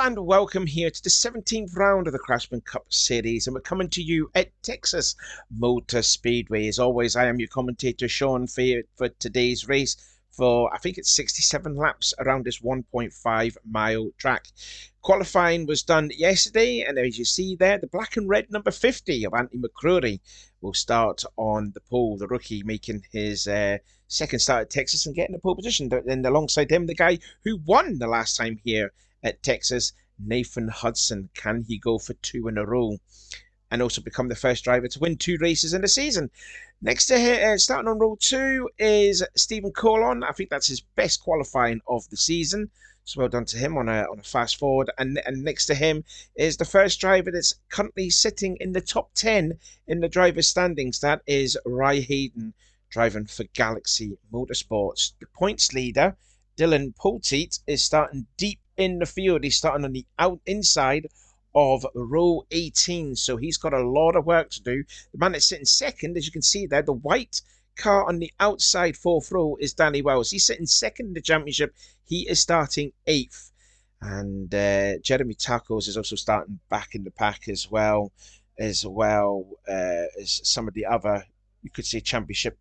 and welcome here to the 17th round of the Craftsman Cup Series, and we're coming to you at Texas Motor Speedway. As always, I am your commentator, Sean, for today's race. For I think it's 67 laps around this 1.5 mile track. Qualifying was done yesterday, and as you see there, the black and red number 50 of Anthony McCrory will start on the pole. The rookie making his second start at Texas and getting the pole position. Then alongside him, the guy who won the last time here at Texas, Nathan Hudson. Can he go for two in a row and also become the first driver to win 2 races in the season? Next to him, starting on row 2 is Stephen Colon. I think that's his best qualifying of the season, so well done to him on a fast forward. And next to him is the first driver that's currently sitting in the top 10 in the driver's standings. That is Rye Hayden, driving for Galaxy Motorsports. The points leader, Dylan Poteet, is starting deep in the field. He's starting on the inside of row 18, so he's got a lot of work to do. The man that's sitting second, as you can see there, the white car on the outside 4th row, is Danny Wells. He's sitting second in the championship. He is starting 8th, and Jeremy Tacos is also starting back in the pack as well as some of the other, you could say, championship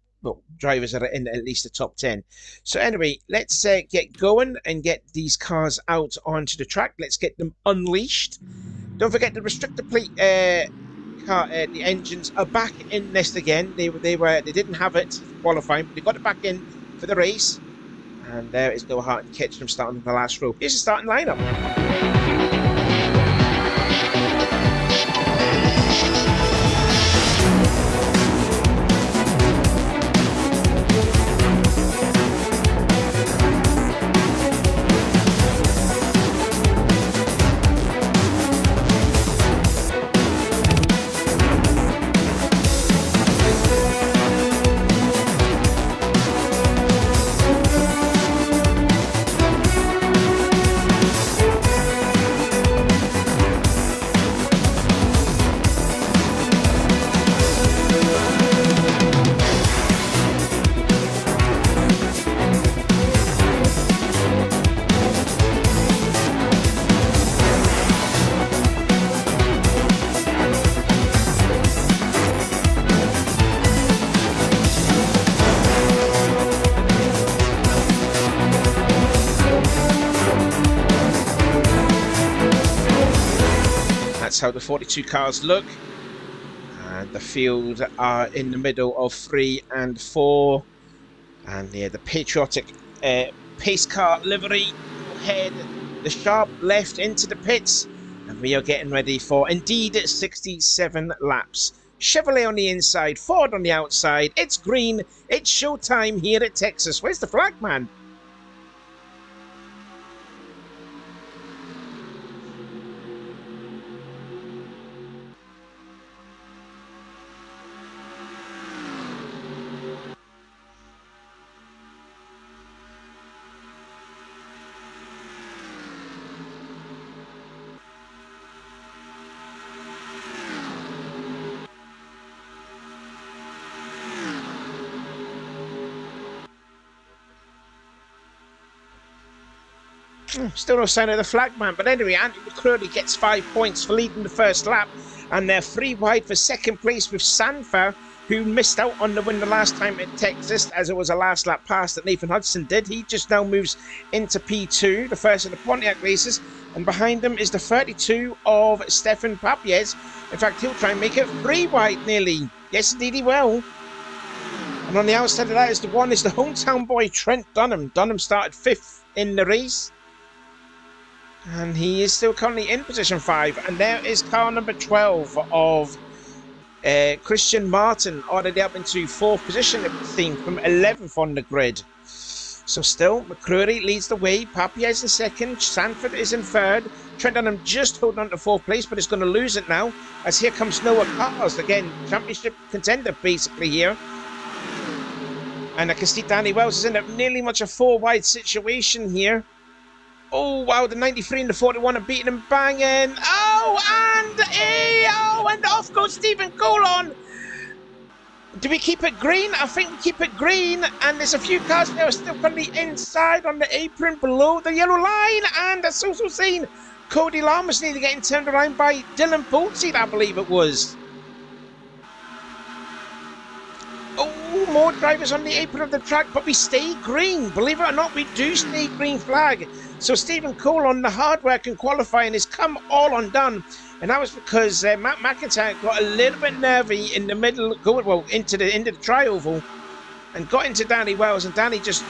drivers that are in at least the top 10. So anyway, let's get going and get these cars out onto the track. Let's get them unleashed. Don't forget the restrictor plate the engines are back in nest again. They didn't have it qualifying, but they got it back in for the race. And there is no heart in catching them starting in the last row. Here's the starting lineup. That's how the 42 cars look, and the field are in the middle of 3 and 4, and yeah, the patriotic pace car livery will head the sharp left into the pits, and we are getting ready for indeed 67 laps. Chevrolet on the inside, Ford on the outside. It's green, it's showtime here at Texas. Where's the flag man? Still no sign of the flag man, but anyway, Anthony McCrory gets 5 points for leading the first lap, and they're 3 wide for second place with Sanfer, who missed out on the win the last time at Texas, as it was a last lap pass that Nathan Hudson did. He just now moves into P2, the first of the Pontiac races, and behind him is the 32 of Stefan Papiez. In fact, he'll try and make it 3 wide nearly. Yes, indeed he will. And on the outside of that is the hometown boy, Trent Dunham. Dunham started 5th in the race, and he is still currently in position 5. And there is car number 12 of Christian Martin, already up into 4th position, it would seem, from 11th on the grid. So still, McCrory leads the way. Papiez in 2nd. Sanford is in 3rd. Trent Dunham just holding on to 4th place, but is going to lose it now, as here comes Noah Cars. Again, championship contender basically here. And I can see Danny Wells is in nearly much a 4 wide situation here. Oh, wow, the 93 and the 41 are beating and banging. And off goes Stephen Colon. Do we keep it green? I think we keep it green. And there's a few cars there still currently inside on the apron below the yellow line. And as also seen, Cody Lamas nearly getting turned around by Dylan Poulseed, I believe it was. Oh, more drivers on the apron of the track, but we stay green. Believe it or not, we do stay green flag. So Stephen Cole on the hard work in qualifying has come all undone. And that was because Matt McIntyre got a little bit nervy in the middle, into the tri-oval, and got into Danny Wells, and Danny just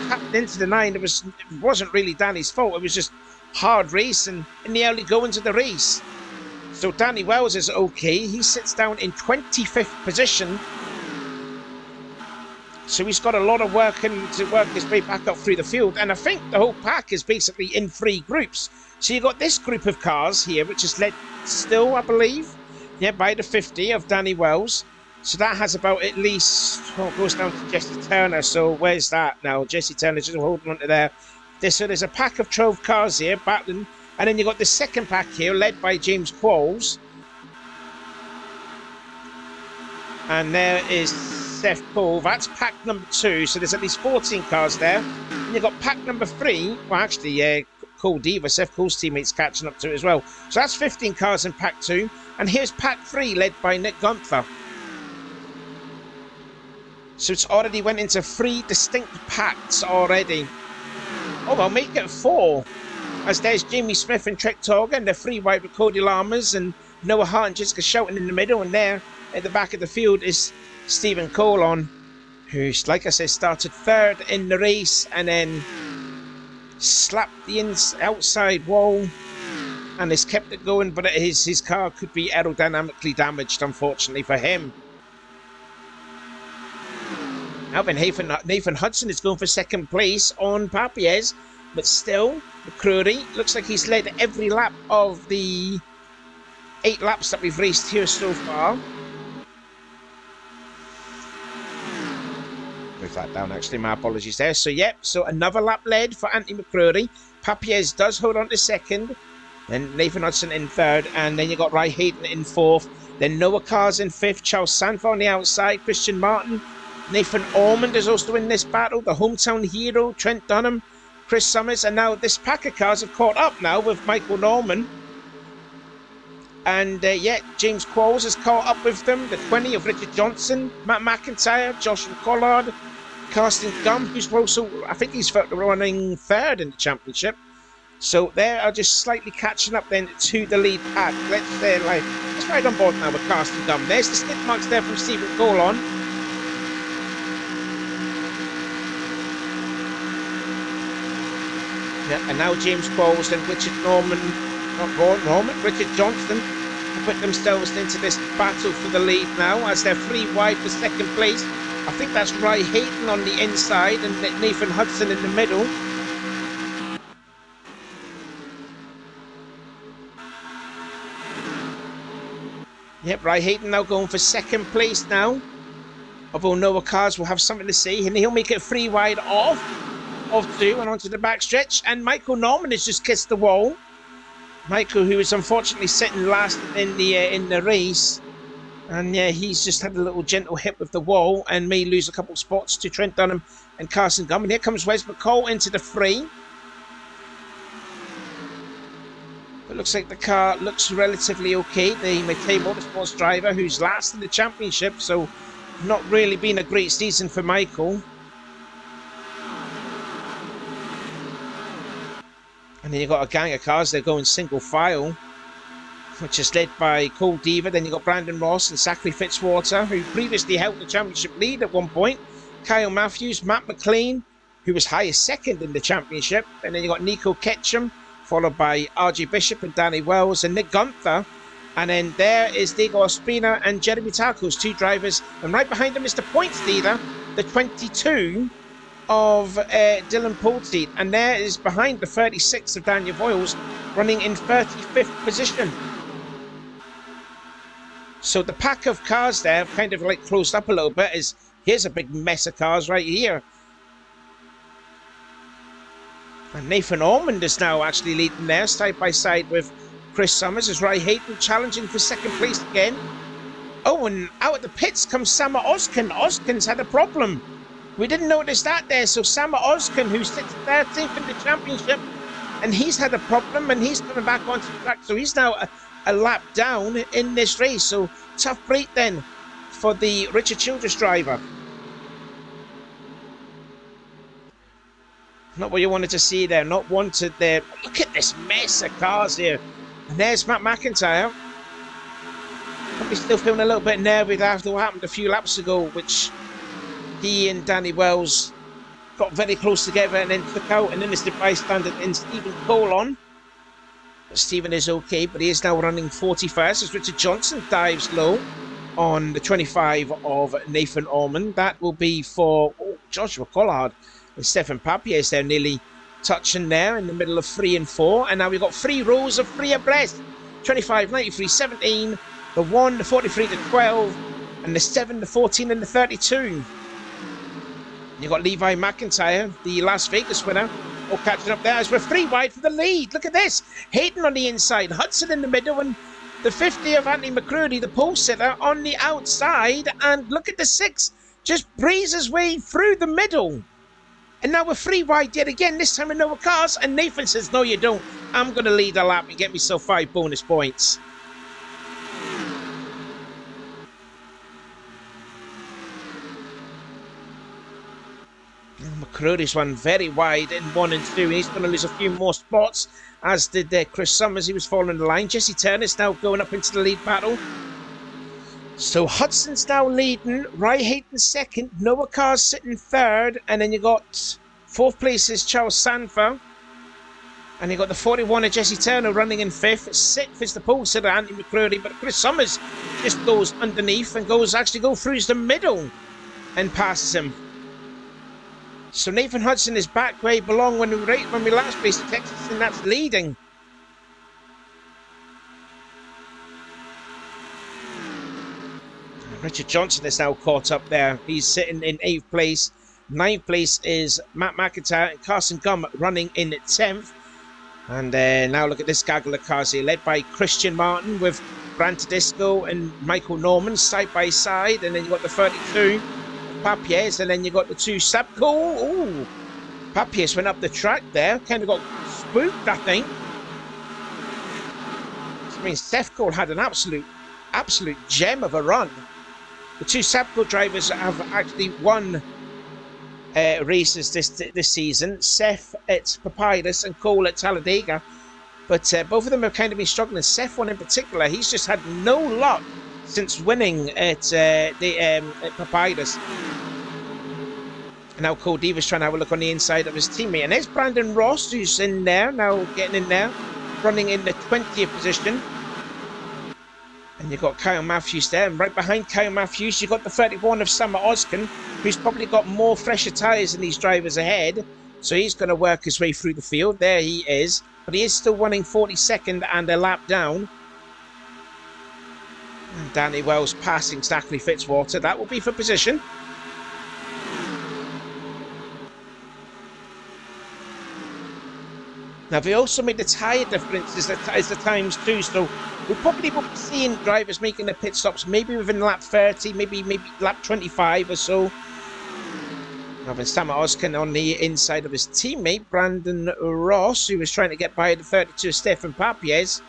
tapped into the 9. It wasn't really Danny's fault. It was just hard racing in the early goings of the race. So Danny Wells is okay. He sits down in 25th position. So he's got a lot of work to work his way back up through the field. And I think the whole pack is basically in 3 groups. So you've got this group of cars here, which is led still, I believe, by the 50 of Danny Wells. So that has about at least, it goes down to Jesse Turner. So where's that now? Jesse Turner just holding on to there. So there's a pack of 12 cars here battling. And then you've got the second pack here, led by James Qualls. And there is Seth Cole. That's pack number 2, so there's at least 14 cars there. And you've got pack number 3. Well, actually, Cole Diva, Seth Cole's teammates catching up to it as well. So that's 15 cars in pack 2. And here's pack 3, led by Nick Gunther. So it's already went into 3 distinct packs already. Oh, well, make it 4. As there's Jamie Smith and Trek Torga, and they're 3 wide with Cody Lamas and Noah Hart and Jessica Shelton in the middle. And there at the back of the field is Stephen Cole who's, like I said, started 3rd in the race and then slapped the outside wall and has kept it going, but his car could be aerodynamically damaged, unfortunately for him. Now then, Nathan Hudson is going for 2nd place on Papiez, but still, McCrory looks like he's led every lap of the 8 laps that we've raced here so far. Move that down, actually, my apologies there. So, so another lap led for Anthony McCrory. Papiez does hold on to 2nd. Then Nathan Hudson in 3rd. And then you got Ry Hayden in 4th. Then Noah Carr's in 5th. Charles Sanford on the outside. Christian Martin. Nathan Ormond is also in this battle. The hometown hero, Trent Dunham. Chris Summers. And now this pack of cars have caught up now with Michael Norman. And James Qualls has caught up with them. The 20 of Richard Johnson, Matt McIntyre, Joshua Collard, Carsten Gum, who's also, I think he's running 3rd in the championship. So they are just slightly catching up then to the lead pack. Let's ride on board now with Carsten Gum. There's the skid marks there from Stephen Cole and now James Qualls and Richard Richard Johnston put themselves into this battle for the lead now as they're 3 wide for 2nd place. I think that's Ry Hayden on the inside and Nathan Hudson in the middle. Yep, Ry Hayden now going for 2nd place now. Although Noah Cars will have something to say, and he'll make it 3 wide off 2 and onto the backstretch. And Michael Norman has just kissed the wall. Michael, who is unfortunately sitting last in the race, and he's just had a little gentle hit with the wall and may lose a couple of spots to Trent Dunham and Carson Gum. And here comes Wes McCall into the fray. It looks like the car looks relatively okay. The McKay Motorsports driver, who's last in the championship, so not really been a great season for Michael. And then you've got a gang of cars, they're going single file, which is led by Cole Diva. Then you've got Brandon Ross and Zachary Fitzwater, who previously held the championship lead at one point. Kyle Matthews, Matt McLean, who was highest 2nd in the championship. And then you've got Nico Ketchum, followed by RJ Bishop and Danny Wells and Nick Gunther. And then there is Diego Ospina and Jeremy Tarkos, 2 drivers. And right behind them is the points leader, the 22 of Dylan Poulseed, and there is behind the 36 of Daniel Boyles, running in 35th position. So the pack of cars there have kind of like closed up a little bit. Here's a big mess of cars right here. And Nathan Ormond is now actually leading there, side by side with Chris Summers, as Ry Hayden challenging for 2nd place again. Oh, and out of the pits comes Sama Ozkin. Ozkin's had a problem. We didn't notice that there. So Sama Ozkin, who sits 13th in the championship, and he's had a problem, and he's coming back onto the track. So he's now a lap down in this race. So tough break then for the Richard Childress driver. Not what you wanted to see there. Not wanted there. Look at this mess of cars here. And there's Matt McIntyre. Probably still feeling a little bit nervous after what happened a few laps ago, which he and Danny Wells got very close together and then took out an innocent bystander and Stephen Cole on. But Stephen is okay, but he is now running 41st as Richard Johnson dives low on the 25 of Nathan Orman. That will be for Joshua Collard. And Stefan Papier is there nearly touching there in the middle of 3 and 4. And now we've got 3 rows of 3 abreast. 25, 93, 17, the 1, the 43, the 12, and the 7, the 14, and the 32. You've got Levi McIntyre, the Las Vegas winner, all catching up there as we're 3 wide for the lead. Look at this. Hayden on the inside, Hudson in the middle, and the 50 of Anthony McCurdy, the pole sitter, on the outside. And look at the 6, just breezes way through the middle. And now we're 3 wide yet again, this time with no cars. And Nathan says, no, you don't. I'm going to lead a lap and get myself 5 bonus points. McCurdy's run very wide in 1 and 2. He's going to lose a few more spots, as did Chris Summers. He was following the line. Jesse Turner's now going up into the lead battle. So Hudson's now leading, Ry Hayden second, Noah Carr's sitting third, and then you got 4th place is Charles Sanford, and you got the 41 of Jesse Turner running in 5th. 6th is the pole sitter Anthony McCurdy, but Chris Summers just goes underneath and goes through the middle and passes him. So Nathan Hudson is back where he belonged when we last raced at Texas, and that's leading. Richard Johnson is now caught up there. He's sitting in 8th place. 9th place is Matt McIntyre and Carson Gum running in 10th. And now look at this gaggle of cars here, led by Christian Martin with Grant Tedesco and Michael Norman side by side. And then you've got the 32 Papiers, and then you've got the 2 Sapco. Ooh, Papiers went up the track there. Kind of got spooked, I think. I mean, Seth Cole had an absolute gem of a run. The 2 Sapco drivers have actually won races this season. Seth at Papyrus and Cole at Talladega. But both of them have kind of been struggling. Seth one in particular, he's just had no luck since winning at Papyrus. And now Cole Deva's trying to have a look on the inside of his teammate. And there's Brandon Ross, who's in there, now getting in there, running in the 20th position. And you've got Kyle Matthews there, and right behind Kyle Matthews, you've got the 31 of Summer Oskin, who's probably got more fresher tyres than these drivers ahead. So he's going to work his way through the field. There he is. But he is still running 42nd and a lap down. And Danny Wells passing Zachary Fitzwater. That will be for position. Now, they also made the tyre differences as the times too, so we probably will be seeing drivers making their pit stops maybe within lap 30, maybe lap 25 or so. Having Summer Oskin on the inside of his teammate, Brandon Ross, who was trying to get by the 32 Stefan Papiers.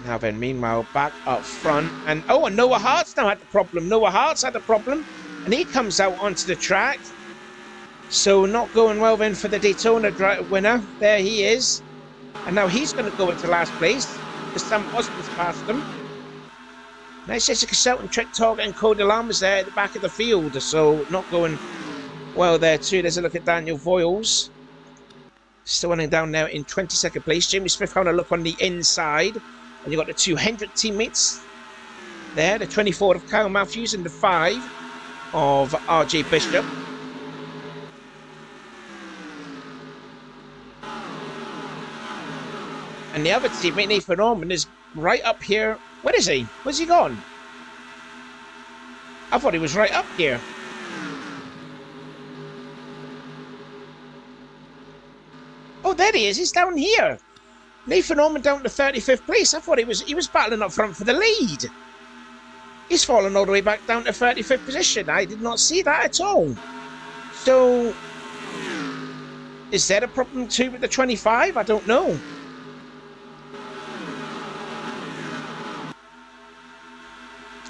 Now then, meanwhile, back up front. And Noah Hart's now had the problem. Noah Hart's had the problem, and he comes out onto the track. So not going well then for the Daytona winner. There he is. And now he's going to go into last place because Sam Osborne's passed him. Nice Jessica Shelton, Trent Target and Cody Lammers there at the back of the field. So not going well there too. There's a look at Daniel Voiles. Still running down now in 22nd place. Jamie Smith having a look on the inside. And you've got the 2 Hendrick teammates there. The 24 of Kyle Matthews and the 5 of RJ Bishop. And the other teammate, Nathan Orman, is right up here. Where is he? Where's he gone? I thought he was right up here. Oh, there he is. He's down here. Nathan Orman down to 35th place. I thought he was battling up front for the lead. He's fallen all the way back down to 35th position. I did not see that at all. So Is there a problem too with the 25? I don't know.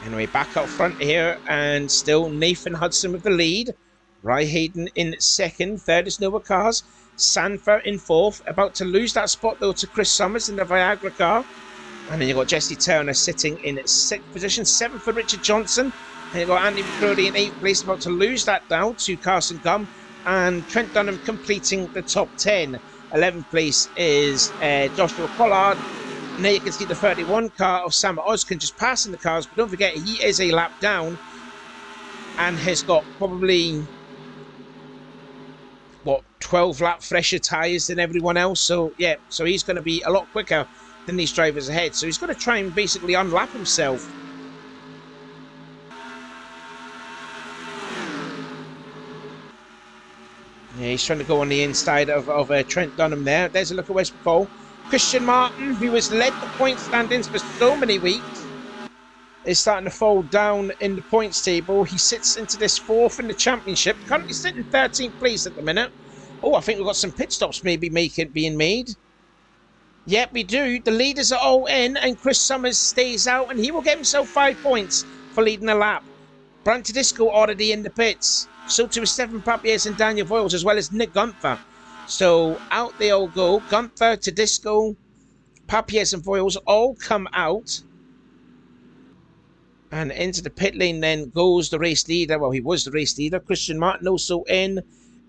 Anyway, back up front here, and still Nathan Hudson with the lead. Ry Hayden in second. Third is Noah Cars. Sanford in fourth. About to lose that spot, though, to Chris Summers in the Viagra car. And then you've got Jesse Turner sitting in sixth position. Seventh for Richard Johnson. And you've got Andy McCurdy in eighth place, about to lose that now to Carson Gum. And Trent Dunham completing the top 10. 11th place is Joshua Pollard. And there you can see the 31 car of Sam Oskin just passing the cars. But don't forget, he is a lap down and has got probably, what, 12 lap fresher tyres than everyone else. So, yeah, so he's going to be a lot quicker than these drivers ahead. So he's going to try and basically unlap himself. Yeah, he's trying to go on the inside of Trent Dunham there. There's a look at Wes McCall. Christian Martin, who has led the point standings for so many weeks, is starting to fall down in the points table. He sits into this fourth in the championship. Currently sitting 13th place at the minute. Oh, I think we've got some pit stops maybe being made. Yep, we do. The leaders are all in, and Chris Summers stays out, and he will get himself 5 points for leading a lap. Brant Tedesco already in the pits. So too is Stefan Papies and Daniel Voiles, as well as Nick Gunther. So out they all go. Gunther, Tedesco, Papies and Voiles all come out. And into the pit lane then goes the race leader. Well, he was the race leader. Christian Martin also in.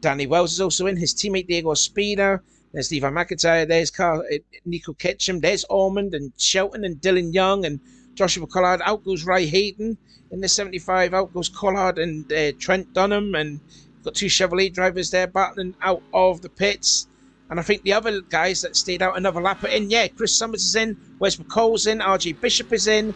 Danny Wells is also in. His teammate Diego Speeder. There's Levi McIntyre. There's Nico Ketchum. There's Ormond and Shelton and Dylan Young and Joshua Collard. Out goes Ry Hayden. In the 75, out goes Collard and Trent Dunham. And got two Chevrolet drivers there battling out of the pits. And I think the other guys that stayed out another lap are in. Yeah, Chris Summers is in. Wes McCall's in. RJ Bishop is in.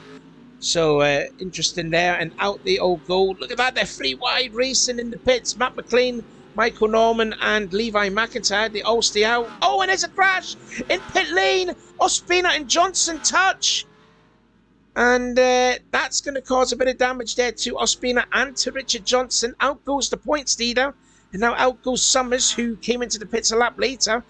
So interesting there. And out they all go. Look at that. They're three wide racing in the pits. Matt McLean, Michael Norman and Levi McIntyre. They all stay out. Oh, and there's a crash in pit lane. Ospina and Johnson touch. And that's going to cause a bit of damage there to Ospina and to Richard Johnson. Out goes the points leader. And now out goes Summers, who came into the pits a lap later.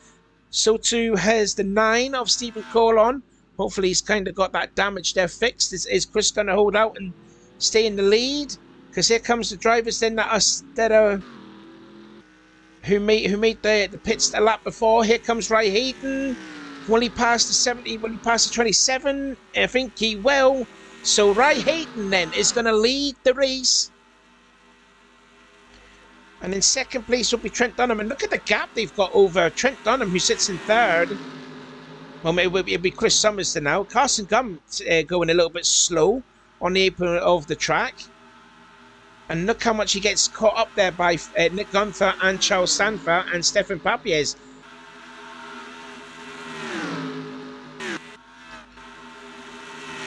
So too has the 9 of Stephen Cole on. Hopefully he's kind of got that damage there fixed. Is Chris going to hold out and stay in the lead? Because here comes the drivers then who made the pits a lap before. Here comes Ry Hayden. Will he pass the 70? Will he pass the 27? I think he will. So Ry Hayden then is going to lead the race. And in second place will be Trent Dunham. And look at the gap they've got over Trent Dunham, who sits in third. Well, it'll be Chris Summers now. Carson Gum going a little bit slow on the apron of the track. And look how much he gets caught up there by Nick Gunther and Charles Sanford and Stefan Papies.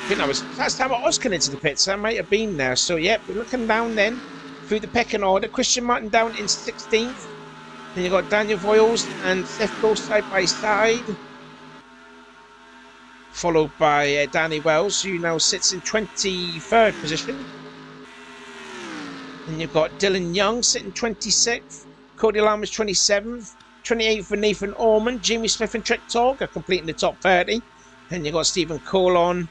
I think that's time I was coming into the pits. I might have been there. So, yeah, we're looking down then through the pecking order. Christian Martin down in 16th. Then you've got Daniel Voiles and Seth Cole side by side. Followed by Danny Wells, who now sits in 23rd position. Then you've got Dylan Young sitting 26th. Cody Lammers 27th. 28th for Nathan Ormond. Jamie Smith and Trek Talk are completing the top 30. Then you've got Stephen Cole on.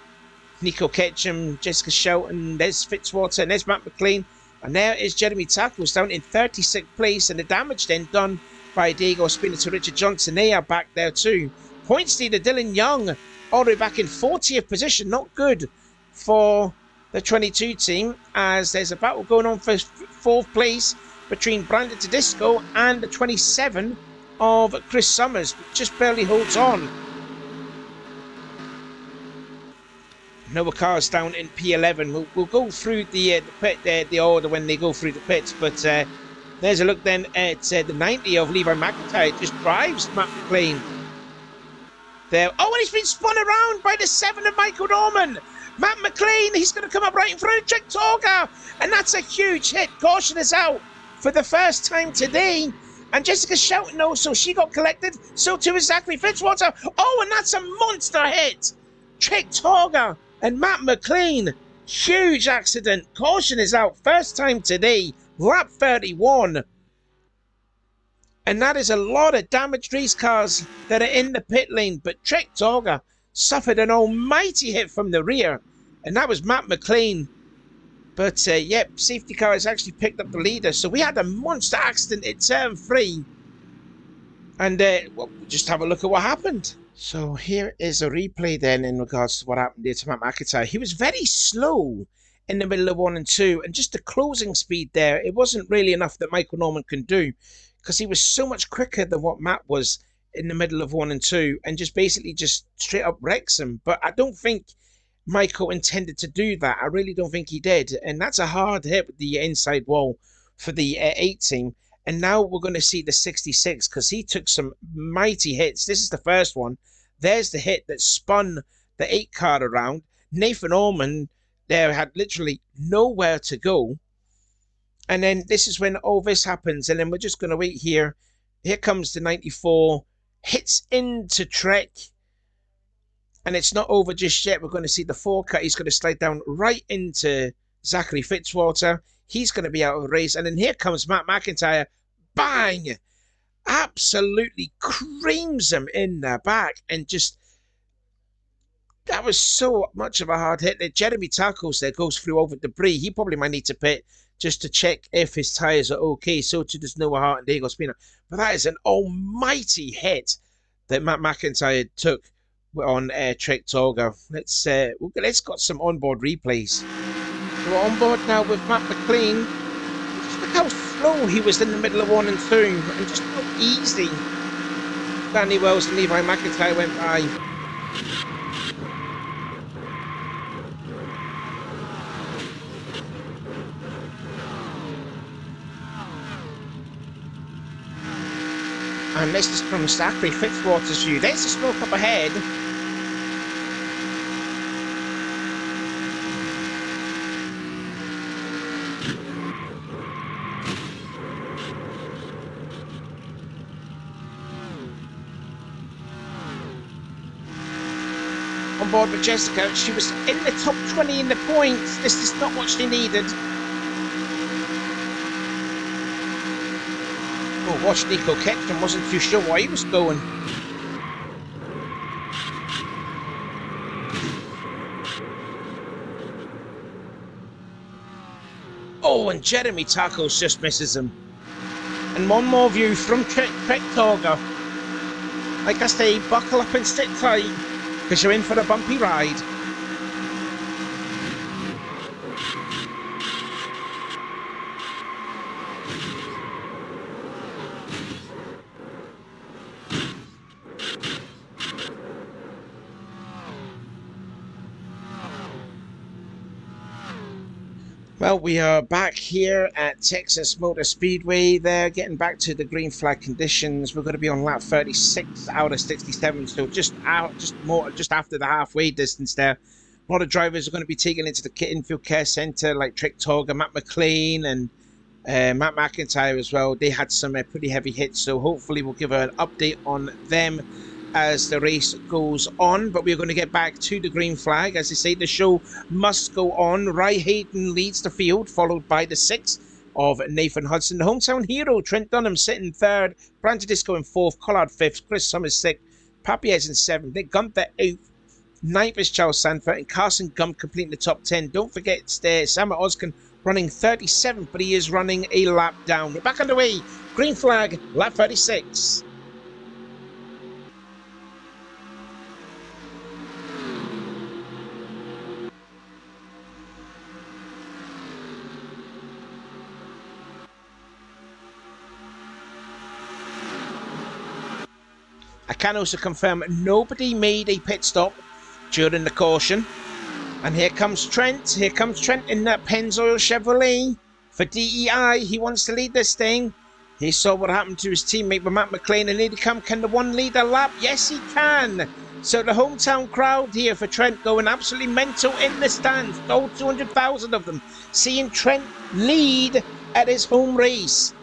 Nico Ketchum, Jessica Shelton, there's Fitzwater, and there's Matt McLean. And there is Jeremy Tackles down in 36th place. And the damage then done by Diego Spina to Richard Johnson. They are back there too. Points leader Dylan Young all the way back in 40th position. Not good for the 22 team, as there's a battle going on for 4th place between Brandon Tedesco and the 27 of Chris Summers. Just barely holds on. Noah Carr's down in P11. We'll go through the order when they go through the pits, but there's a look then at the 90 of Levi McIntyre. Just drives Matt McLean there. Oh, and he's been spun around by the 7 of Michael Norman. Matt McLean, he's going to come up right in front of Trek Torga, and that's a huge hit. Caution is out for the first time today. And Jessica Shelton also, she got collected. So too is Zachary Fitzwater. Oh, and that's a monster hit. Trek Torga and Matt McLean, huge accident. Caution is out. First time today. Lap 31. And that is a lot of damaged race cars that are in the pit lane. But Trek Dogger suffered an almighty hit from the rear. And that was Matt McLean. But, yep, safety car has actually picked up the leader. So we had a monster accident at turn 3. And we'll just have a look at what happened. So here is a replay then in regards to what happened there to Matt McIntyre. He was very slow in the middle of 1 and 2. And just the closing speed there, it wasn't really enough that Michael Norman can do. Because he was so much quicker than what Matt was in the middle of 1 and 2. And just basically just straight up wrecks him. But I don't think Michael intended to do that. I really don't think he did. And that's a hard hit with the inside wall for the 8 team. And now we're going to see the 66 because he took some mighty hits. This is the first one. There's the hit that spun the 8 car around. Nathan Orman there had literally nowhere to go. And then this is when all this happens. And then we're just going to wait here. Here comes the 94. Hits into Trek. And it's not over just yet. We're going to see the 4 cut. He's going to slide down right into Zachary Fitzwater. He's going to be out of the race. And then here comes Matt McIntyre. Bang! Absolutely creams him in the back. And just, that was so much of a hard hit that Jeremy Tacos there goes through over debris. He probably might need to pit just to check if his tyres are okay. So too does Noah Hart and Diego Spina. But that is an almighty hit that Matt McIntyre took on Trek Torga. Let's got some onboard replays. We're on board now with Matt McLean. Just look how slow he was in the middle of 1 and 2, and just how easy Danny Wells and Levi McIntyre went by. And this is from Zachary Fitzwater's view. There's the smoke up ahead. On board with Jessica, she was in the top 20 in the points. This is not what she needed. Oh, watch Nico Ketchum, wasn't too sure where he was going. Oh, and Jeremy Tacos just misses him. And one more view from Trek Torga. Like I say, buckle up and sit tight, because you're in for a bumpy ride. Well, we are back here at Texas Motor Speedway. They're getting back to the green flag conditions. We're going to be on lap 36 out of 67, so just after the halfway distance there. A lot of drivers are going to be taken into the infield care centre, like Trek Torga, Matt McLean, and Matt McIntyre as well. They had some pretty heavy hits, so hopefully we'll give an update on them as the race goes on. But we're going to get back to the green flag. As I say, the show must go on. Ry Hayden leads the field, followed by the 6 of Nathan Hudson. The hometown hero, Trent Dunham, sitting 3rd. Brandon Disco in 4th. Collard 5th. Chris Summers 6th. Papiez in 7th. Nick Gunther 8th. 9th is Charles Sanford. And Carson Gump completing the top 10. Don't forget Samuel Oskin running 37th, but he is running a lap down. We're back underway. Green flag, lap 36. I can also confirm nobody made a pit stop during the caution. And here comes Trent. Here comes Trent in that Pennzoil Chevrolet for DEI. He wants to lead this thing. He saw what happened to his teammate with Matt McLean. And here he come. Can the one lead a lap? Yes, he can. So the hometown crowd here for Trent going absolutely mental in the stands. All 200,000 of them seeing Trent lead at his home race.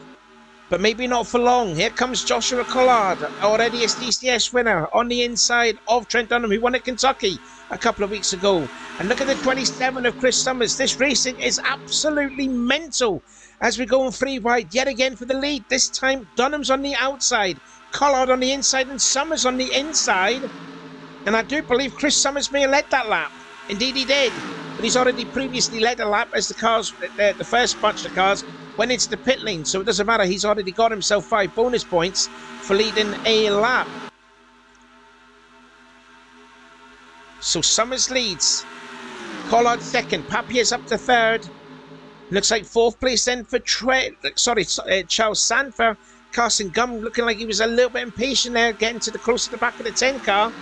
but maybe not for long. Here comes Joshua Collard, already a DCS winner on the inside of Trent Dunham, who won at Kentucky a couple of weeks ago. And look at the 27 of Chris Summers. This racing is absolutely mental as we're going 3 wide yet again for the lead. This time Dunham's on the outside, Collard on the inside, and Summers on the inside. And I do believe Chris Summers may have led that lap. Indeed he did. But he's already previously led a lap as the cars, the first bunch of cars, went into the pit lane. So it doesn't matter. He's already got himself 5 bonus points for leading a lap. So Summers leads. Collard second. Papier's up to third. Looks like 4th place then for Charles Sanfer. Carson Gum looking like he was a little bit impatient there, getting to the close to the back of the 10 car.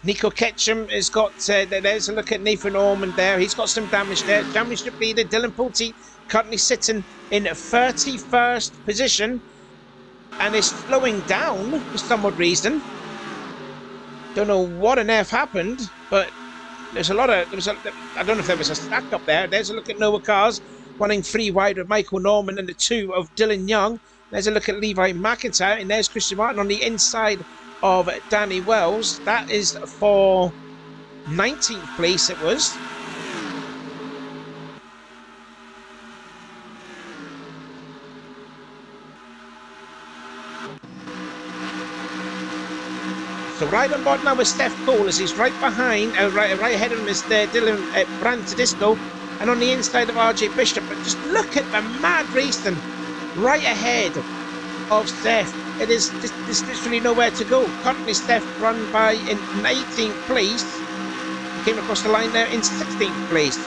Nico Ketchum has got, there's a look at Nathan Ormond there. He's got some damage there. Championship leader Dylan Pulte currently sitting in 31st position and is slowing down for some odd reason. Don't know what on earth happened, but there's a lot of, I don't know if there was a stack up there. There's a look at Noah Cars running 3 wide with Michael Norman and the 2 of Dylan Young. There's a look at Levi McIntyre, and there's Christian Martin on the inside of Danny Wells. That is for 19th place it was. So right on board now with Steph Cole as he's right behind, right ahead of him is Dylan Brand Tedisco, and on the inside of RJ Bishop. But just look at the mad racing right ahead of Steph. It is there's literally nowhere to go. Currently Steph run by in 18th place. Came across the line there in 16th place.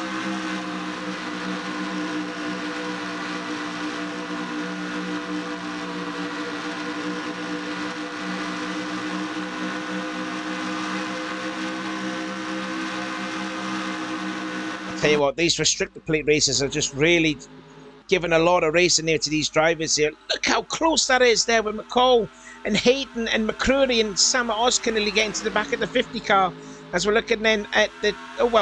I tell you what, these restricted plate races are just really giving a lot of racing here to these drivers here. Look how close that is there with McCall and Hayden and McCrory and Sam Oscar nearly getting to the back of the 50 car. As we're looking then at the,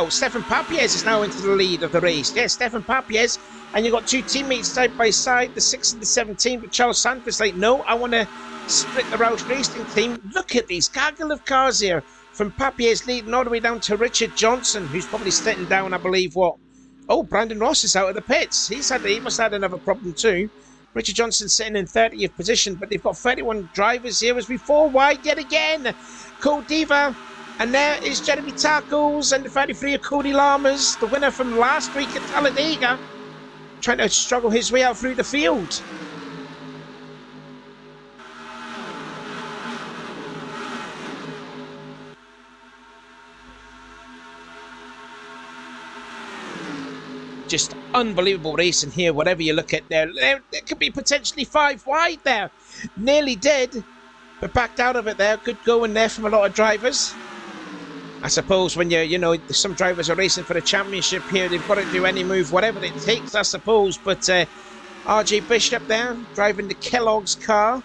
Stefan Papiez is now into the lead of the race. Yes, Stefan Papiez, and you've got 2 teammates side by side, the 6 and the 17, but Charles Sanford's like, no, I want to split the Roush Racing team. Look at these gaggle of cars here, from Papiez leading all the way down to Richard Johnson, who's probably sitting down, I believe, Brandon Ross is out of the pits. He must have had another problem too. Richard Johnson sitting in 30th position, but they've got 31 drivers here as we 4 wide yet again. Cole Diva, and there is Jeremy Tacos and the 33 of Cody Lamas, the winner from last week at Talladega, trying to struggle his way out through the field. Just unbelievable racing here, whatever you look at there. There could be potentially 5 wide there. Nearly did, but backed out of it there. Good going there from a lot of drivers. I suppose when some drivers are racing for the championship here, they've got to do any move, whatever it takes, I suppose. But RJ Bishop there, driving the Kellogg's car.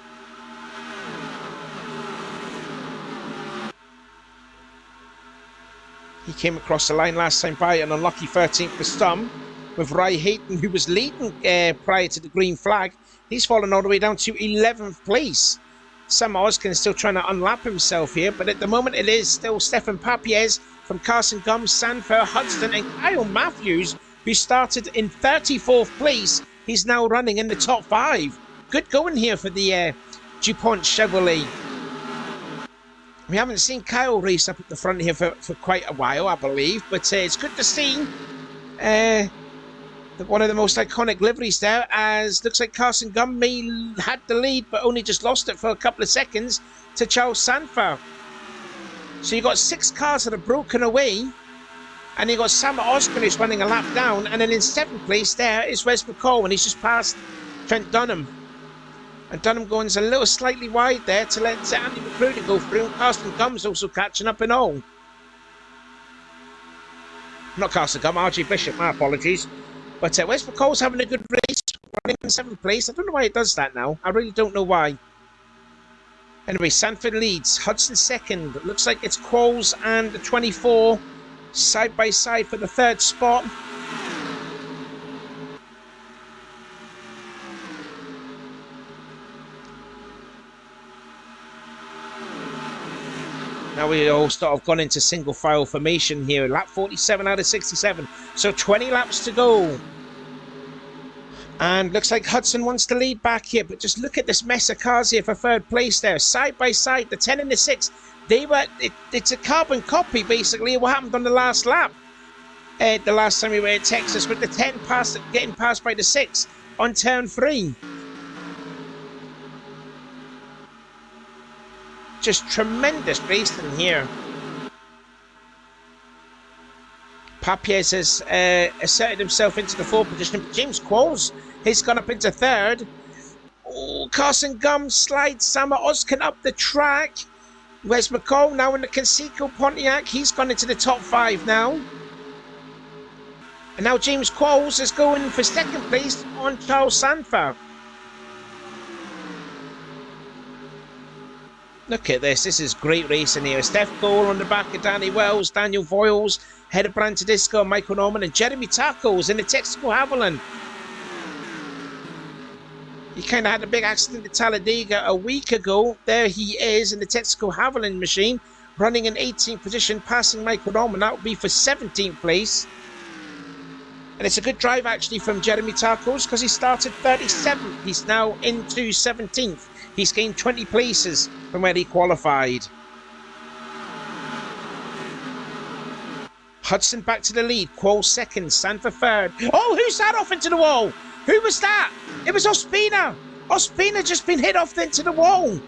He came across the line last time by an unlucky 13th for some, with Ry Hayton, who was leading prior to the green flag. He's fallen all the way down to 11th place. Sam Oskin is still trying to unlap himself here, but at the moment it is still Stefan Papiez from Carson Gum, Sanfer, Hudson, and Kyle Matthews, who started in 34th place. He's now running in the top 5. Good going here for the DuPont Chevrolet. We haven't seen Kyle race up at the front here for quite a while, I believe, but it's good to see one of the most iconic liveries there, as looks like Carson Gum had the lead, but only just lost it for a couple of seconds to Charles Sanfer. So you've got 6 cars that are broken away, and you've got Sam Oscar who's running a lap down, and then in 7th place there is Wes McCall, and he's just passed Trent Dunham. And Dunham going a little slightly wide there to let Andy McCrory go through, and Carson Gum's also catching up in all. Not Carson Gum, RJ Bishop, my apologies. But Wes McCall's having a good race, running in 7th place. I don't know why it does that now. I really don't know why. Anyway, Sanford leads, Hudson second. It looks like it's Qualls and the 24 side by side for the 3rd spot. now we all sort of gone into single file formation here. Lap 47 out of 67. So 20 laps to go. And looks like Hudson wants to lead back here, but just look at this mess of cars here for third place there. Side by side, the 10 and the 6. It's a carbon copy, basically, of what happened on the last lap. The last time we were in Texas, with the 10 getting passed by the 6 on turn 3. Just tremendous racing here. Papies has asserted himself into the 4th position. James Qualls has gone up into 3rd. Oh, Carson Gum slides Sama Oskin up the track. Wes McCall now in the Conseco Pontiac. He's gone into the top 5 now. And now James Qualls is going for 2nd place on Charles Sanford. Look at this. This is great racing here. Steph Cole on the back of Danny Wells, Daniel Voiles, head of Brantadisco, Michael Norman, and Jeremy Tacos in the Texaco Haviland. He kind of had a big accident at Talladega a week ago. There he is in the Texaco Haviland machine, running in 18th position, passing Michael Norman. That would be for 17th place. And it's a good drive, actually, from Jeremy Tacos, because he started 37th. He's now into 17th. He's gained 20 places from where he qualified. Hudson back to the lead. Qual 2nd, Sanford 3rd. Oh, who's that off into the wall? Who was that? It was Ospina. Ospina just been hit off into the wall.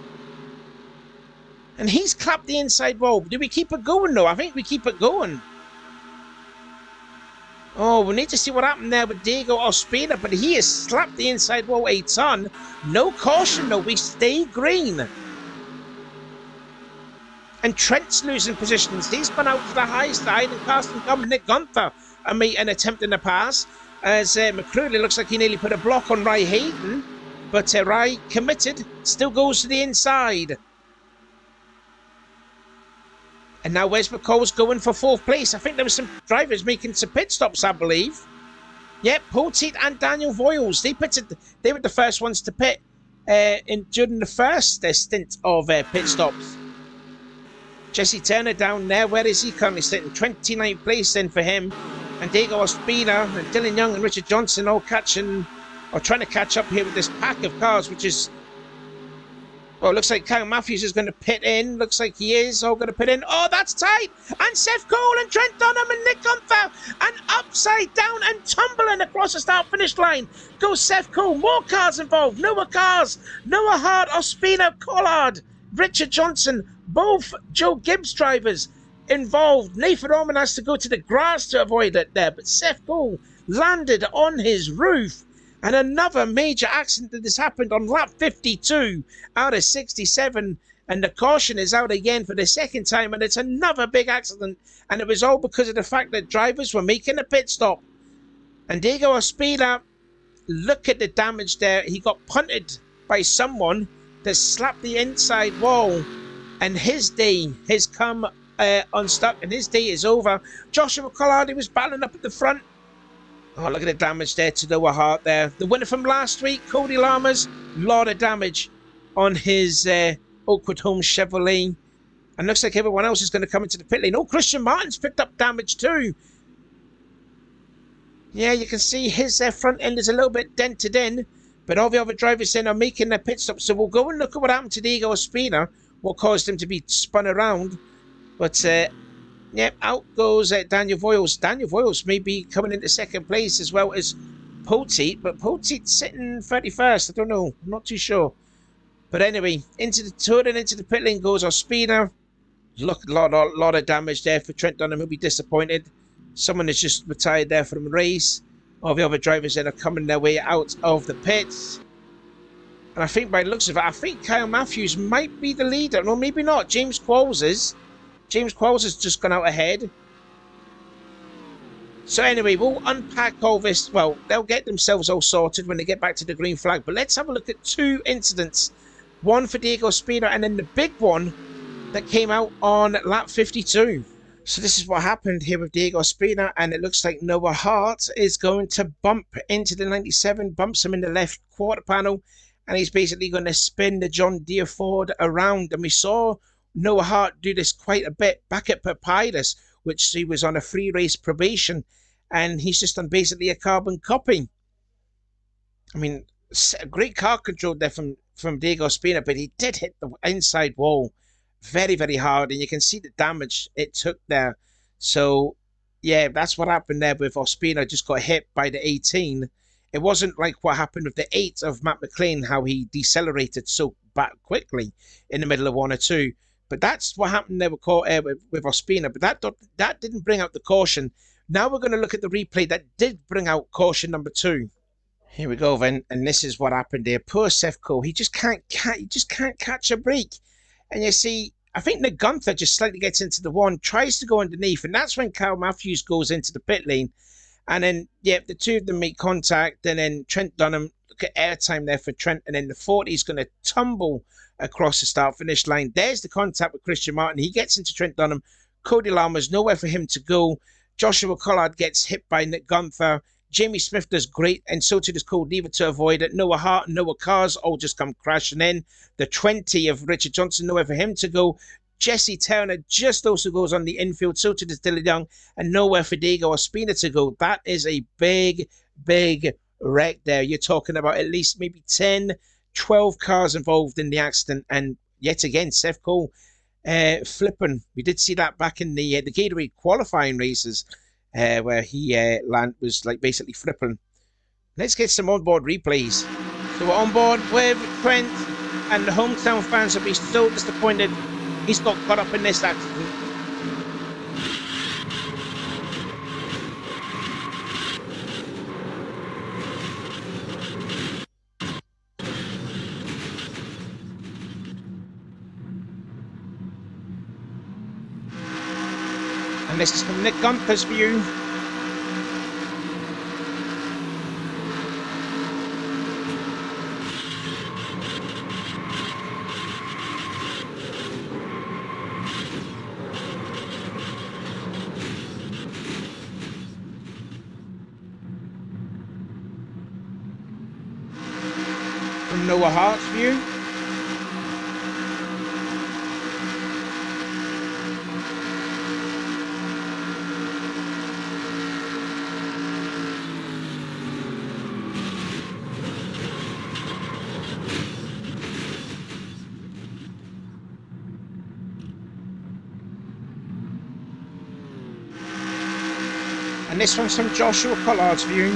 And he's clapped the inside wall. Do we keep it going, though? I think we keep it going. Oh, we need to see what happened there with Diego Ospina, but he has slapped the inside wall a ton. No caution, though. We stay green. And Trent's losing positions. He's gone out to the high side, and Carsten Gum and Nick Gunther are making an attempt in the pass. As McCreary looks like he nearly put a block on Ry Hayden, but Ry committed, still goes to the inside. And now Wes McCall's going for 4th place. I think there were some drivers making some pit stops, I believe. Yep, Poteet and Daniel Voiles. They were the first ones to pit during the first stint of pit stops. Jesse Turner down there. Where is he currently sitting? 29th place then for him. And Diego Ospina and Dylan Young and Richard Johnson all trying to catch up here with this pack of cars, which is... Well, it looks like Kyle Matthews is going to pit in. Looks like he is all going to pit in. Oh, that's tight. And Seth Cole and Trent Dunham and Nick Gunther. And upside down and tumbling across the start-finish line goes Seth Cole. More cars involved. Noah Cars. Noah Hart, Ospina, Collard, Richard Johnson. Both Joe Gibbs drivers involved. Nathan Orman has to go to the grass to avoid it there. But Seth Cole landed on his roof. And another major accident that has happened on lap 52 out of 67. And the caution is out again for the 2nd time. And it's another big accident. And it was all because of the fact that drivers were making a pit stop. And Diego Ospina, look at the damage there. He got punted by someone that slapped the inside wall. And his day has come unstuck. And his day is over. Joshua Collard, he was battling up at the front. Oh, look at the damage there to Noah Hart there. The winner from last week, Cody Lammers, lot of damage on his Oakwood Homes Chevrolet. And looks like everyone else is going to come into the pit lane. Oh, Christian Martin's picked up damage too. Yeah, you can see his front end is a little bit dented in. But all the other drivers then are making their pit stop. So we'll go and look at what happened to Diego Ospina. What caused him to be spun around. But... Yep, out goes Daniel Voiles. Daniel Voiles may be coming into 2nd place as well as Poteet, but Poteet's sitting 31st. I don't know. I'm not too sure. But anyway, into the turn and into the pit lane goes Ospina. Look, a lot of damage there for Trent Dunham. He'll be disappointed. Someone has just retired there from the race. All the other drivers then are coming their way out of the pits. And I think by the looks of it, I think Kyle Matthews might be the leader. No, maybe not. James Qualls is. James Qualls has just gone out ahead. So anyway, we'll unpack all this. Well, they'll get themselves all sorted when they get back to the green flag. But let's have a look at 2 incidents. One for Diego Ospina and then the big one that came out on lap 52. So this is what happened here with Diego Ospina. And it looks like Noah Hart is going to bump into the 97. Bumps him in the left quarter panel. And he's basically going to spin the John Deere Ford around. And we saw Noah Hart do this quite a bit back at Papyrus, which he was on a free race probation, and he's just done basically a carbon copy. I mean, great car control there from Diego Spina, but he did hit the inside wall very, very hard, and you can see the damage it took there. So, yeah, that's what happened there with Ospina. Just got hit by the 18. It wasn't like what happened with the 8 of Matt McLean, how he decelerated so back quickly in the middle of 1 or 2. But that's what happened there with Ospina. But that didn't bring out the caution. Now we're going to look at the replay that did bring out caution number 2. Here we go then, and this is what happened here. Poor Sefco, he just can't catch a break. And you see, I think the Gunther just slightly gets into the one, tries to go underneath, and that's when Kyle Matthews goes into the pit lane. And then, yeah, the two of them make contact, and then Trent Dunham, look at airtime there for Trent, and then the 40 is going to tumble across the start-finish line. There's the contact with Christian Martin. He gets into Trent Dunham. Cody Lama's nowhere for him to go. Joshua Collard gets hit by Nick Gunther. Jamie Smith does great, and so too does Cole Lever to avoid it. Noah Hart and Noah Cars all just come crashing in. The 20 of Richard Johnson, nowhere for him to go. Jesse Turner just also goes on the infield, so too does Dylan Young, and nowhere for Diego Ospina to go. That is a big, big wreck there. You're talking about at least maybe 10, 12 cars involved in the accident, and yet again, Seth Cole flipping. We did see that back in the Gatorade qualifying races. Where he was like basically flipping. Let's get some onboard replays. So we're on board with Trent, and the hometown fans will be so disappointed he's got caught up in this accident. And this is from Nick Gunther's view. From Noah Hart's view. And this one's from Joshua Collard's view.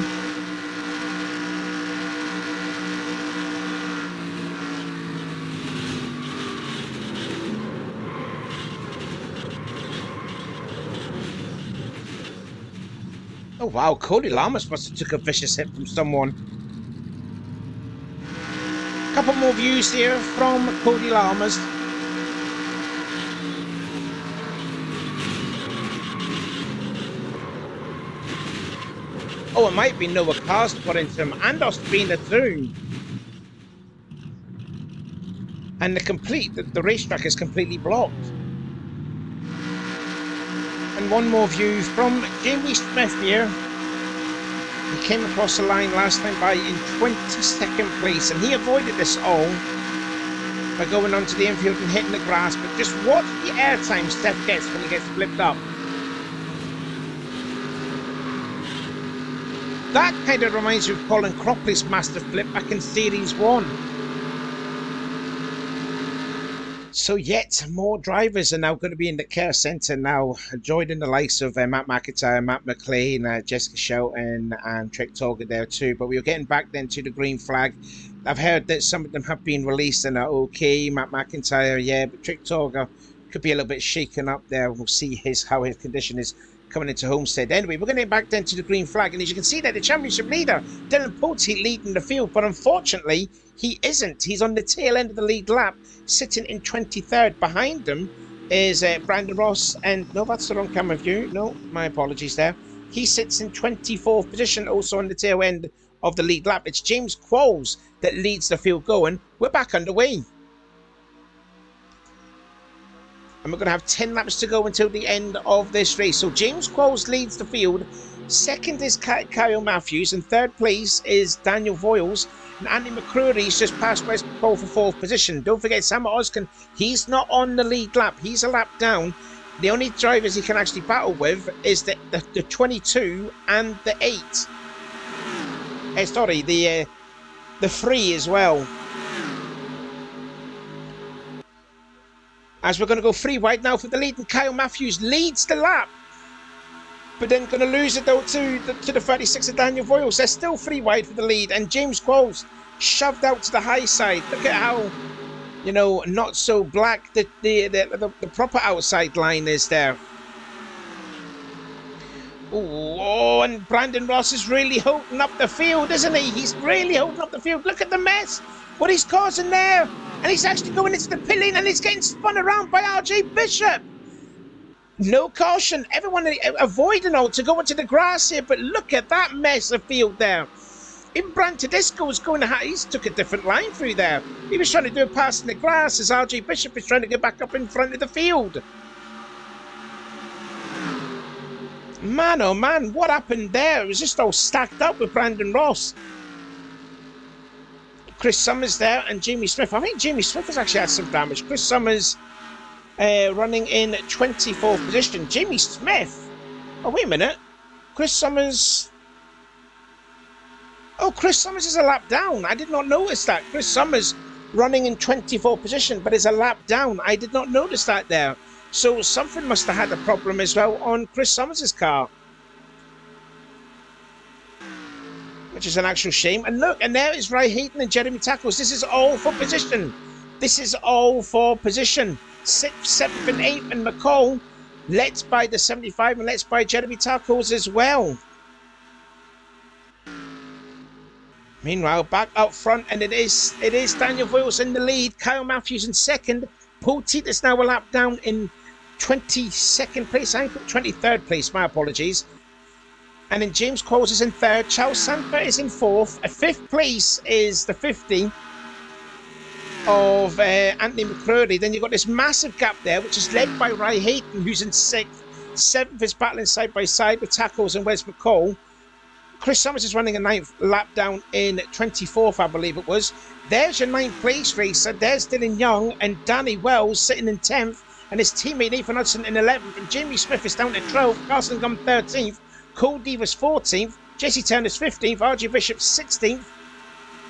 Oh wow, Cody Lamas must have took a vicious hit from someone. Couple more views here from Cody Lamas. Oh, it might be Noah Cars put into him, and Ospina too. And the racetrack is completely blocked. And one more view from Jamie Smith here. He came across the line last time by in 22nd place, and he avoided this all by going onto the infield and hitting the grass. But just watch the airtime Steph gets when he gets flipped up. That kind of reminds me of Colin Cropley's master flip back in Series 1. So yet more drivers are now going to be in the care centre now, joining the likes of Matt McIntyre, Matt McLean, Jessica Shelton and Trick Torger there too. But we were getting back then to the green flag. I've heard that some of them have been released and are okay. Matt McIntyre, yeah, but Trick Torger could be a little bit shaken up there. We'll see how his condition is coming into Homestead. Anyway, we're going to get back then to the green flag, and as you can see there, the championship leader, Dylan Pulte, leading the field, but unfortunately, he isn't. He's on the tail end of the lead lap, sitting in 23rd. Behind him is Brandon Ross, and no, that's the wrong camera view. No, my apologies there. He sits in 24th position, also on the tail end of the lead lap. It's James Qualls that leads the field going. We're back underway. And we're going to have 10 laps to go until the end of this race. So James Qualls leads the field. Second is Kyle Matthews. And third place is Daniel Voiles. And Andy McCrory's just passed Wes McCall for 4th position. Don't forget, Sam Oskin, he's not on the lead lap. He's a lap down. The only drivers he can actually battle with is the 22 and the 8. Sorry, the 3 as well. As we're going to go 3 wide now for the lead, and Kyle Matthews leads the lap. But then going to lose it though to the 36 of Daniel Voiles. They're still 3 wide for the lead, and James Qualls shoved out to the high side. Look at how, you know, not so black the proper outside line is there. Oh, and Brandon Ross is really holding up the field, isn't he? He's really holding up the field. Look at the mess, what he's causing there. And he's actually going into the pit lane, and he's getting spun around by RJ Bishop. No caution. Everyone avoiding all to go into the grass here, but look at that mess of field there. Even Brand Tedesco was going to he's took a different line through there. He was trying to do a pass in the grass as RJ Bishop is trying to get back up in front of the field. Man, oh man, what happened there? It was just all stacked up with Brandon Ross. Chris Summers there and Jamie Smith. I think Jamie Smith has actually had some damage. Chris Summers running in 24th position. Jamie Smith? Oh, wait a minute. Chris Summers... Oh, Chris Summers is a lap down. I did not notice that. Chris Summers running in 24th position, but is a lap down. I did not notice that there. So something must have had a problem as well on Chris Summers' car. Which is an actual shame. And look, and there is Ry Hayton and Jeremy Tackles. This is all for position. This is all for position. 6th, 7th and 8th and McCall. Let's buy the 75 and let's buy Jeremy Tackles as well. Meanwhile, back up front, and it is Daniel Voiles in the lead. Kyle Matthews in 2nd. Paul Teat is now a lap down in 22nd place. I think 23rd place, my apologies. And then James Qualls is in 3rd. Charles Sanford is in 4th. 5th place is the 50 of Anthony McCrory. Then you've got this massive gap there, which is led by Ry Hayton, who's in 6th. 7th is battling side by side with Tackles and Wes McCall. Chris Summers is running a 9th lap down in 24th, I believe it was. There's your 9th place racer. There's Dylan Young and Danny Wells sitting in 10th. And his teammate Nathan Hudson in 11th. And Jamie Smith is down to 12th. Carson Gum 13th. Cole Divas 14th. Jesse Turner's 15th. RJ Bishop 16th.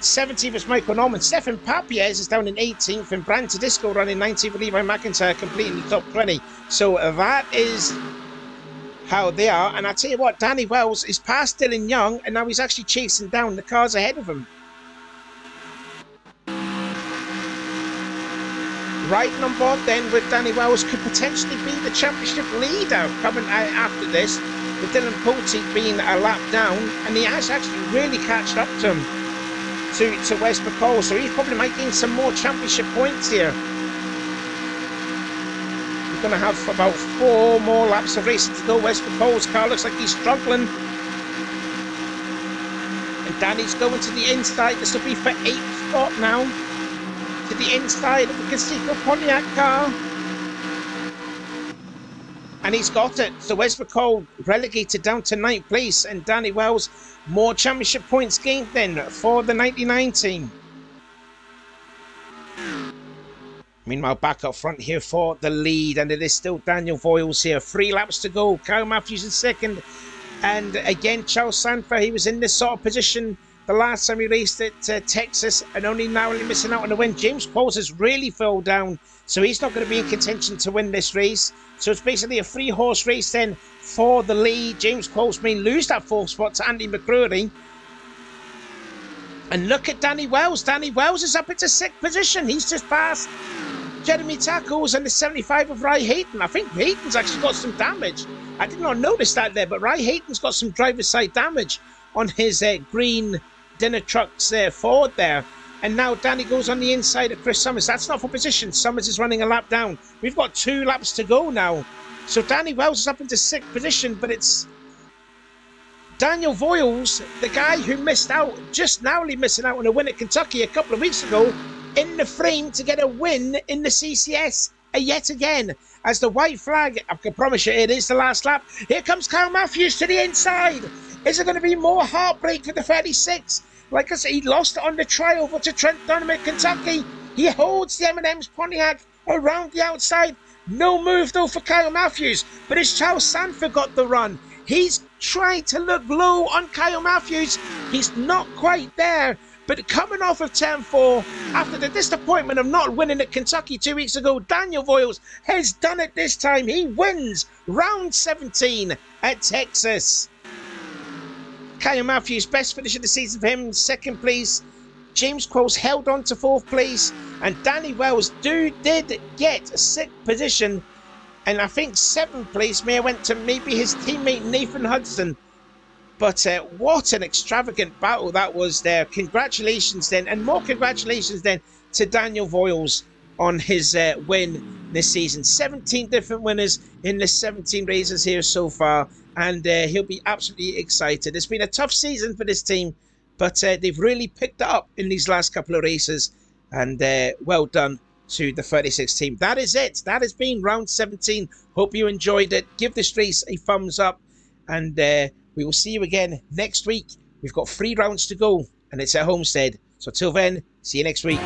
17th is Michael Norman. Stefan Papiez is down in 18th. And Brand Tedesco running 19th with Levi McIntyre completing the top 20. So that is how they are. And I tell you what, Danny Wells is past Dylan Young, and now he's actually chasing down the cars ahead of him. Riding on board then with Danny Wells could potentially be the championship leader coming out after this, with Dylan Pulte being a lap down, and he has actually really catched up to him, to Wes McCall, so he probably might gain some more championship points here. Going to have about 4 more laps of racing to go. Wes McCall's car looks like he's struggling, and Danny's going to the inside. This will be for 8th spot now, to the inside of the Conseco Pontiac car, and he's got it. So Wes McCall relegated down to 9th place, and Danny Wells more championship points gained then for the 99 team. Meanwhile, back up front here for the lead, and it is still Daniel Voiles here. 3 laps to go. Kyle Matthews in 2nd. And again, Charles Sanford, he was in this sort of position the last time he raced at Texas, and only narrowly missing out on the win. James Qualls has really fell down, so he's not going to be in contention to win this race. So it's basically a 3-horse race then for the lead. James Qualls may lose that 4th spot to Andy McCrory. And look at Danny Wells. Danny Wells is up into 6th position. He's just passed Jeremy Tackles and the 75 of Ry Hayton. I think Hayton's actually got some damage. I did not notice that there, but Ry Hayton's got some driver's side damage on his green dinner trucks forward there. And now Danny goes on the inside of Chris Summers. That's not for position. Summers is running a lap down. We've got 2 laps to go now. So Danny Wells is up into 6th position, but it's Daniel Voiles, the guy who missed out, just narrowly missing out on a win at Kentucky a couple of weeks ago, in the frame to get a win in the CCS yet again. As the white flag, I can promise you it is the last lap. Here comes Kyle Matthews to the inside. Is there going to be more heartbreak for the 36? Like I said, he lost on the tryover to Trent Dunham at Kentucky. He holds the M&M's Pontiac around the outside. No move though for Kyle Matthews, but it's Charles Sanford got the run. He's trying to look low on Kyle Matthews. He's not quite there, but coming off of turn 4, after the disappointment of not winning at Kentucky 2 weeks ago, Daniel Voiles has done it this time. He wins round 17 at Texas. Kyle Matthews, best finish of the season for him, 2nd place. James Quills held on to 4th place, and Danny Wells did get a 6th position, and I think 7th place may have went to maybe his teammate Nathan Hudson. But what an extravagant battle that was there. Congratulations then, and more congratulations then to Daniel Voiles on his win this season. 17 different winners in the 17 races here so far, and he'll be absolutely excited. It's been a tough season for this team, but they've really picked it up in these last couple of races, and well done to the 36 team. That is it. That has been round 17. Hope you enjoyed it. Give this race a thumbs up, and we will see you again next week. We've got 3 rounds to go, and it's at Homestead. So till then, see you next week.